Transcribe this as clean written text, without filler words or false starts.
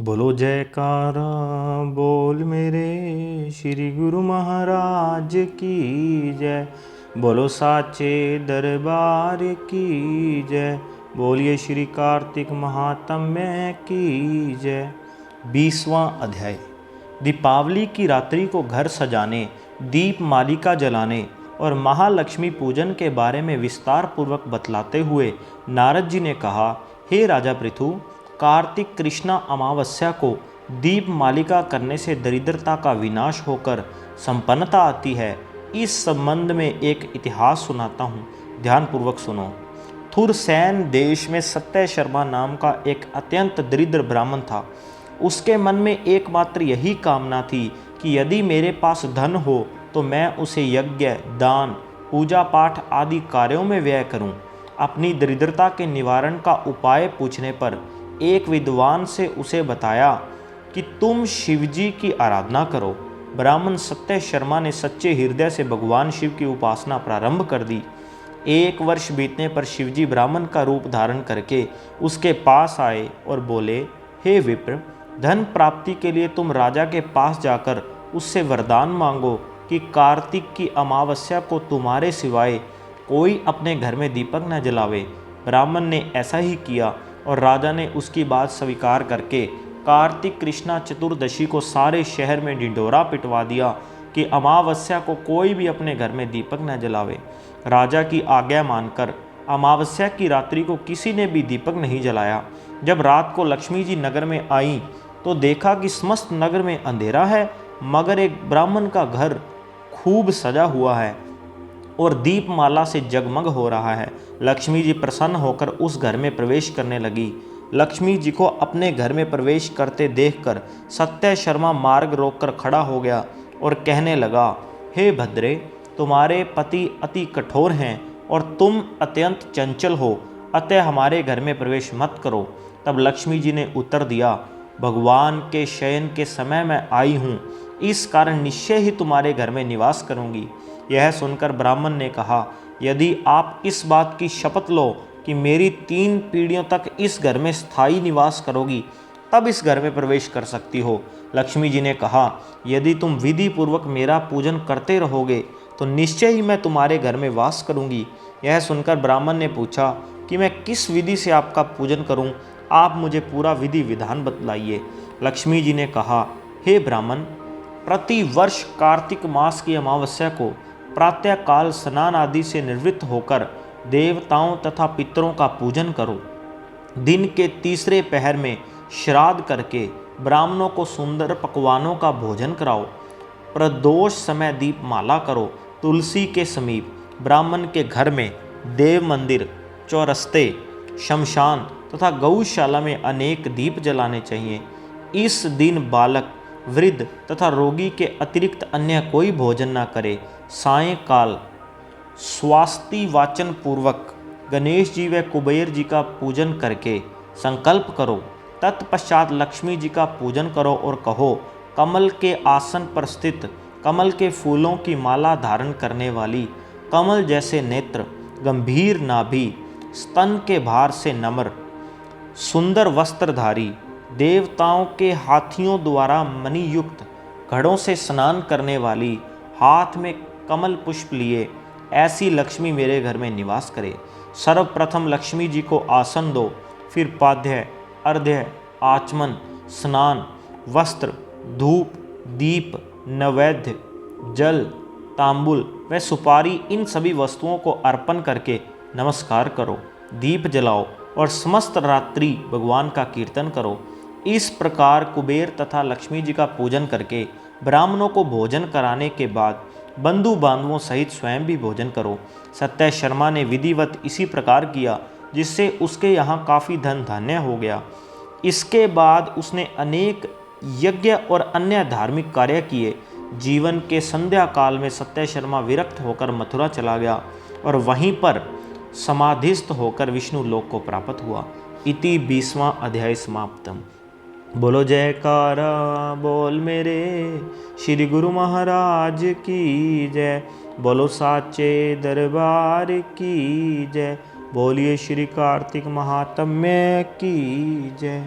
बोलो जयकारा बोल मेरे श्री गुरु महाराज की जय। बोलो साचे दरबार की जय। बोलिए श्री कार्तिक महात्म्य की जय। 20वां अध्याय। दीपावली की रात्रि को घर सजाने, दीप मालिका जलाने और महालक्ष्मी पूजन के बारे में विस्तार पूर्वक बतलाते हुए नारद जी ने कहा, हे राजा पृथु, कार्तिक कृष्णा अमावस्या को दीप मालिका करने से दरिद्रता का विनाश होकर संपन्नता आती है। इस संबंध में एक इतिहास सुनाता हूँ, ध्यानपूर्वक सुनो। थुरसैन देश में सत्य शर्मा नाम का एक अत्यंत दरिद्र ब्राह्मण था। उसके मन में एकमात्र यही कामना थी कि यदि मेरे पास धन हो तो मैं उसे यज्ञ, दान, पूजा पाठ आदि कार्यों में व्यय करूं। अपनी दरिद्रता के निवारण का उपाय पूछने पर एक विद्वान से उसे बताया कि तुम शिवजी की आराधना करो। ब्राह्मण सत्य शर्मा ने सच्चे हृदय से भगवान शिव की उपासना प्रारंभ कर दी। 1 वर्ष बीतने पर शिवजी ब्राह्मण का रूप धारण करके उसके पास आए और बोले, हे विप्र, धन प्राप्ति के लिए तुम राजा के पास जाकर उससे वरदान मांगो कि कार्तिक की अमावस्या को तुम्हारे सिवाय कोई अपने घर में दीपक न जलावे। ब्राह्मण ने ऐसा ही किया और राजा ने उसकी बात स्वीकार करके कार्तिक कृष्णा चतुर्दशी को सारे शहर में ढिंढोरा पिटवा दिया कि अमावस्या को कोई भी अपने घर में दीपक न जलावे। राजा की आज्ञा मानकर अमावस्या की रात्रि को किसी ने भी दीपक नहीं जलाया। जब रात को लक्ष्मी जी नगर में आई तो देखा कि समस्त नगर में अंधेरा है, मगर एक ब्राह्मण का घर खूब सजा हुआ है और दीपमाला से जगमग हो रहा है। लक्ष्मी जी प्रसन्न होकर उस घर में प्रवेश करने लगी। लक्ष्मी जी को अपने घर में प्रवेश करते देखकर सत्य शर्मा मार्ग रोककर खड़ा हो गया और कहने लगा, हे भद्रे, तुम्हारे पति अति कठोर हैं और तुम अत्यंत चंचल हो, अतः हमारे घर में प्रवेश मत करो। तब लक्ष्मी जी ने उत्तर दिया, भगवान के शयन के समय मैं आई हूँ, इस कारण निश्चय ही तुम्हारे घर में निवास करूँगी। यह सुनकर ब्राह्मण ने कहा, यदि आप इस बात की शपथ लो कि मेरी 3 पीढ़ियों तक इस घर में स्थायी निवास करोगी, तब इस घर में प्रवेश कर सकती हो। लक्ष्मी जी ने कहा, यदि तुम विधि पूर्वक मेरा पूजन करते रहोगे तो निश्चय ही मैं तुम्हारे घर में वास करूंगी। यह सुनकर ब्राह्मण ने पूछा कि मैं किस विधि से आपका पूजन करूं, आप मुझे पूरा विधि विधान बतलाइए। लक्ष्मी जी ने कहा, हे ब्राह्मण, प्रति वर्ष कार्तिक मास की अमावस्या को प्रातःकाल स्नान आदि से निवृत्त होकर देवताओं तथा पितरों का पूजन करो। दिन के तीसरे पहर में श्राद्ध करके ब्राह्मणों को सुंदर पकवानों का भोजन कराओ। प्रदोष समय दीपमाला करो। तुलसी के समीप ब्राह्मण के घर में देव मंदिर, चौरस्ते, शमशान तथा गौशाला में अनेक दीप जलाने चाहिए। इस दिन बालक, वृद्ध तथा रोगी के अतिरिक्त अन्य कोई भोजन न करे। सायंकाल स्वास्ति वाचन पूर्वक गणेश जी व कुबेर जी का पूजन करके संकल्प करो। तत्पश्चात लक्ष्मी जी का पूजन करो और कहो, कमल के आसन पर स्थित, कमल के फूलों की माला धारण करने वाली, कमल जैसे नेत्र, गंभीर नाभि, स्तन के भार से नम्र, सुंदर वस्त्रधारी, देवताओं के हाथियों द्वारा मणियुक्त घड़ों से स्नान करने वाली, हाथ में कमल पुष्प लिए ऐसी लक्ष्मी मेरे घर में निवास करे। सर्वप्रथम लक्ष्मी जी को आसन दो, फिर पाद्य, अर्घ्य, आचमन, स्नान, वस्त्र, धूप, दीप, नैवेद्य, जल, तांबुल व सुपारी, इन सभी वस्तुओं को अर्पण करके नमस्कार करो, दीप जलाओ और समस्त रात्रि भगवान का कीर्तन करो। इस प्रकार कुबेर तथा लक्ष्मी जी का पूजन करके ब्राह्मणों को भोजन कराने के बाद बंधु बांधवों सहित स्वयं भी भोजन करो। सत्य शर्मा ने विधिवत इसी प्रकार किया, जिससे उसके यहाँ काफ़ी धन धान्य हो गया। इसके बाद उसने अनेक यज्ञ और अन्य धार्मिक कार्य किए। जीवन के संध्या काल में सत्य शर्मा विरक्त होकर मथुरा चला गया और वहीं पर समाधिस्थ होकर विष्णु लोक को प्राप्त हुआ। इति 20वां अध्याय समाप्तम। बोलो जयकारा बोल मेरे श्री गुरु महाराज की जय। बोलो साचे दरबार की जय। बोलिए श्री कार्तिक महात्म्य की जय।